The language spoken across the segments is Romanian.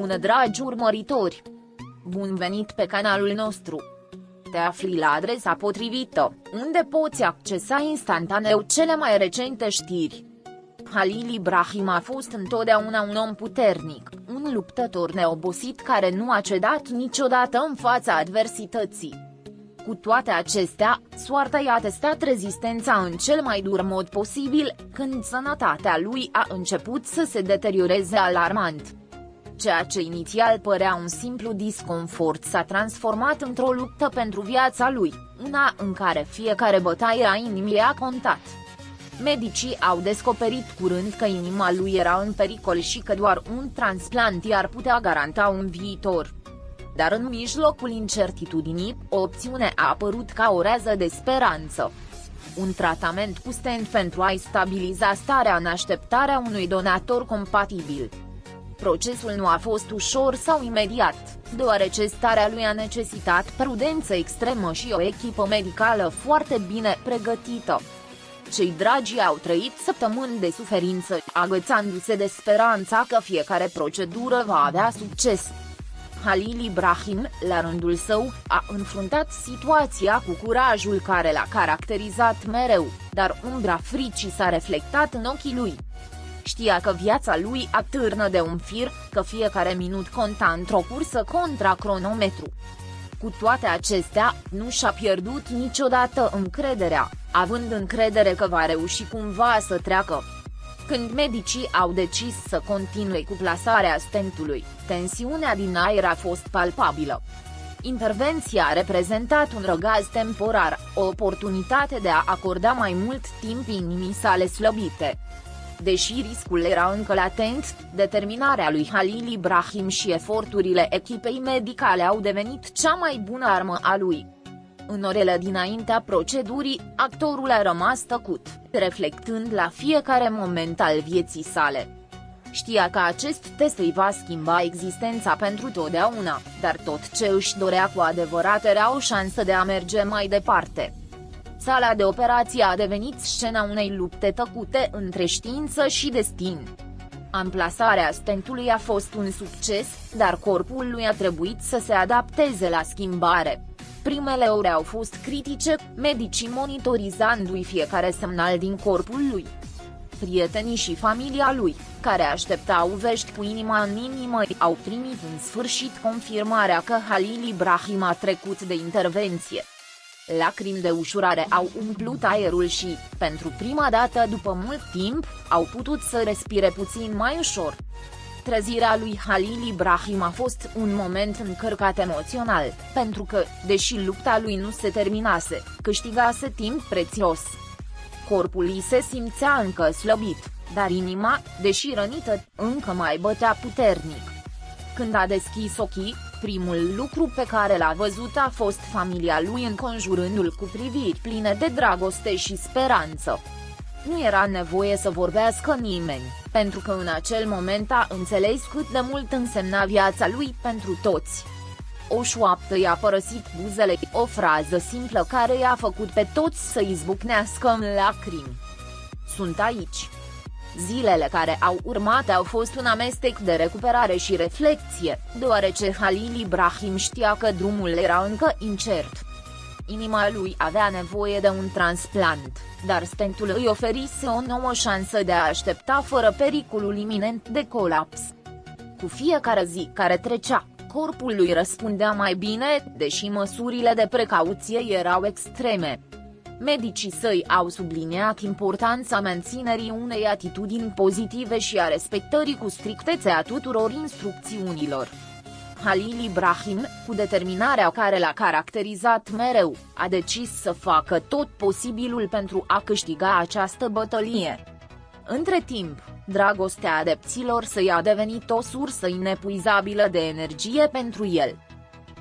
Bună dragi urmăritori! Bun venit pe canalul nostru! Te afli la adresa potrivită, unde poți accesa instantaneu cele mai recente știri. Halil Ibrahim a fost întotdeauna un om puternic, un luptător neobosit care nu a cedat niciodată în fața adversității. Cu toate acestea, soarta i-a testat rezistența în cel mai dur mod posibil, când sănătatea lui a început să se deterioreze alarmant. Ceea ce inițial părea un simplu disconfort s-a transformat într-o luptă pentru viața lui, una în care fiecare bătaie a inimii a contat. Medicii au descoperit curând că inima lui era în pericol și că doar un transplant i-ar putea garanta un viitor. Dar în mijlocul incertitudinii, o opțiune a apărut ca o rază de speranță. Un tratament cu stent pentru a-i stabiliza starea în așteptarea unui donator compatibil. Procesul nu a fost ușor sau imediat, deoarece starea lui a necesitat prudență extremă și o echipă medicală foarte bine pregătită. Cei dragi au trăit săptămâni de suferință, agățându-se de speranța că fiecare procedură va avea succes. Halil Ibrahim, la rândul său, a înfruntat situația cu curajul care l-a caracterizat mereu, dar umbra fricii s-a reflectat în ochii lui. Știa că viața lui atârnă de un fir, că fiecare minut conta într-o cursă contra cronometru. Cu toate acestea, nu și-a pierdut niciodată încrederea, având încredere că va reuși cumva să treacă. Când medicii au decis să continue cu plasarea stentului, tensiunea din aer a fost palpabilă. Intervenția a reprezentat un răgaz temporar, o oportunitate de a acorda mai mult timp inimii sale slăbite. Deși riscul era încă latent, determinarea lui Halil Ibrahim și eforturile echipei medicale au devenit cea mai bună armă a lui. În orele dinaintea procedurii, actorul a rămas tăcut, reflectând la fiecare moment al vieții sale. Știa că acest test îi va schimba existența pentru totdeauna, dar tot ce își dorea cu adevărat era o șansă de a merge mai departe. Sala de operație a devenit scena unei lupte tăcute între știință și destin. Amplasarea stentului a fost un succes, dar corpul lui a trebuit să se adapteze la schimbare. Primele ore au fost critice, medicii monitorizându-i fiecare semnal din corpul lui. Prietenii și familia lui, care așteptau vești cu inima în inimă, au primit în sfârșit confirmarea că Halil Ibrahim a trecut de intervenție. Lacrimi de ușurare au umplut aerul și, pentru prima dată după mult timp, au putut să respire puțin mai ușor. Trezirea lui Halil Ibrahim a fost un moment încărcat emoțional, pentru că, deși lupta lui nu se terminase, câștigase timp prețios. Corpul îi se simțea încă slăbit, dar inima, deși rănită, încă mai bătea puternic. Când a deschis ochii, primul lucru pe care l-a văzut a fost familia lui înconjurându-l cu priviri pline de dragoste și speranță. Nu era nevoie să vorbească nimeni, pentru că în acel moment a înțeles cât de mult însemna viața lui pentru toți. O șoaptă i-a părăsit buzele, o frază simplă care i-a făcut pe toți să izbucnească în lacrimi. Sunt aici. Zilele care au urmat au fost un amestec de recuperare și reflecție, deoarece Halil Ibrahim știa că drumul era încă incert. Inima lui avea nevoie de un transplant, dar stentul îi oferise o nouă șansă de a aștepta fără pericolul iminent de colaps. Cu fiecare zi care trecea, corpul lui răspundea mai bine, deși măsurile de precauție erau extreme. Medicii săi au subliniat importanța menținerii unei atitudini pozitive și a respectării cu strictețe a tuturor instrucțiunilor. Halil Ibrahim, cu determinarea care l-a caracterizat mereu, a decis să facă tot posibilul pentru a câștiga această bătălie. Între timp, dragostea adepților săi a devenit o sursă inepuizabilă de energie pentru el.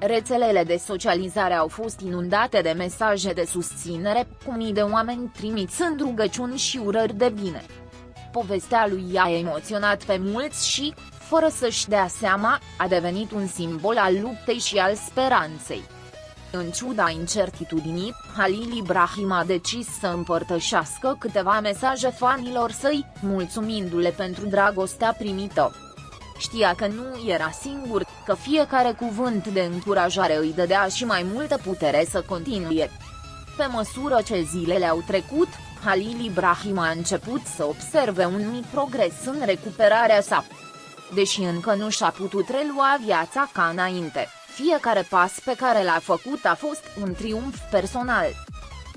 Rețelele de socializare au fost inundate de mesaje de susținere, cu mii de oameni trimițând rugăciuni și urări de bine. Povestea lui i-a emoționat pe mulți și, fără să-și dea seama, a devenit un simbol al luptei și al speranței. În ciuda incertitudinii, Halil Ibrahim a decis să împărtășească câteva mesaje fanilor săi, mulțumindu-le pentru dragostea primită. Știa că nu era singur, că fiecare cuvânt de încurajare îi dădea și mai multă putere să continue. Pe măsură ce zilele au trecut, Halil Ibrahim a început să observe un mic progres în recuperarea sa. Deși încă nu și-a putut relua viața ca înainte, fiecare pas pe care l-a făcut a fost un triumf personal.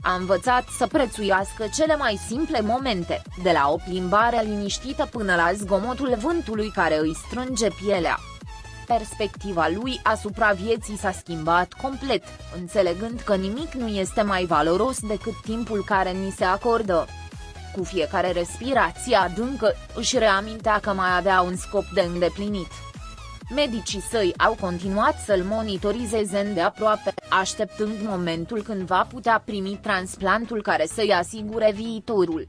A învățat să prețuiască cele mai simple momente, de la o plimbare liniștită până la zgomotul vântului care îi strânge pielea. Perspectiva lui asupra vieții s-a schimbat complet, înțelegând că nimic nu este mai valoros decât timpul care ni se acordă. Cu fiecare respirație adâncă, își reamintea că mai avea un scop de îndeplinit. Medicii săi au continuat să-l monitorizeze îndeaproape, așteptând momentul când va putea primi transplantul care să-i asigure viitorul.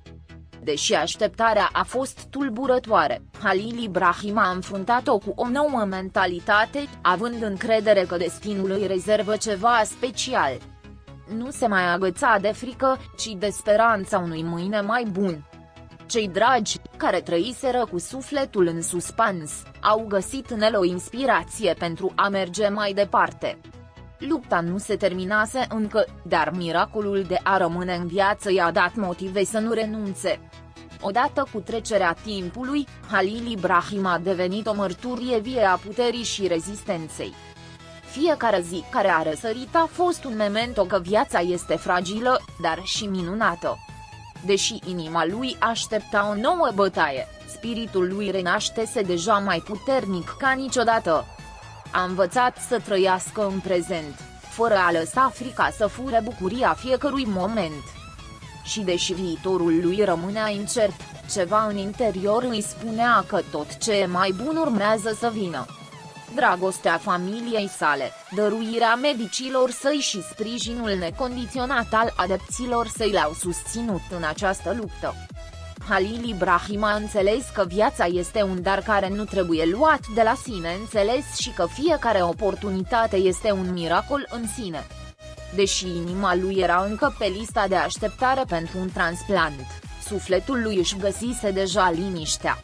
Deși așteptarea a fost tulburătoare, Halil Ibrahim a înfruntat-o cu o nouă mentalitate, având încredere că destinul îi rezervă ceva special. Nu se mai agăța de frică, ci de speranța unui mâine mai bun. Cei dragi, care trăiseră cu sufletul în suspans, au găsit în el o inspirație pentru a merge mai departe. Lupta nu se terminase încă, dar miracolul de a rămâne în viață i-a dat motive să nu renunțe. Odată cu trecerea timpului, Halil Ibrahim a devenit o mărturie vie a puterii și rezistenței. Fiecare zi care a răsărit a fost un memento că viața este fragilă, dar și minunată. Deși inima lui aștepta o nouă bătaie, spiritul lui renaștese deja mai puternic ca niciodată. A învățat să trăiască în prezent, fără a lăsa frica să fure bucuria fiecărui moment. Și deși viitorul lui rămânea incert, ceva în interior îi spunea că tot ce e mai bun urmează să vină. Dragostea familiei sale, dăruirea medicilor săi și sprijinul necondiționat al adepților săi l-au susținut în această luptă. Halil Ibrahim a înțeles că viața este un dar care nu trebuie luat de la sine înțeles și că fiecare oportunitate este un miracol în sine. Deși inima lui era încă pe lista de așteptare pentru un transplant, sufletul lui își găsise deja liniștea.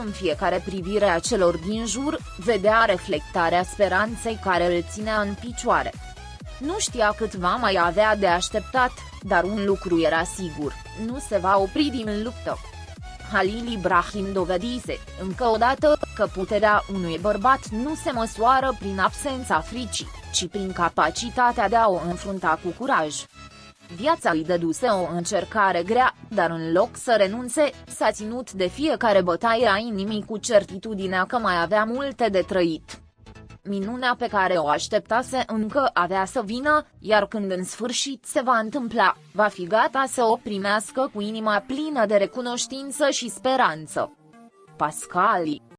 În fiecare privire a celor din jur, vedea reflectarea speranței care îl ținea în picioare. Nu știa cât va mai avea de așteptat, dar un lucru era sigur, nu se va opri din luptă. Halil Ibrahim dovedise, încă o dată, că puterea unui bărbat nu se măsoară prin absența fricii, ci prin capacitatea de a o înfrunta cu curaj. Viața îi dăduse o încercare grea, dar în loc să renunțe, s-a ținut de fiecare bătaie a inimii cu certitudinea că mai avea multe de trăit. Minunea pe care o așteptase încă avea să vină, iar când în sfârșit se va întâmpla, va fi gata să o primească cu inima plină de recunoștință și speranță. Pascali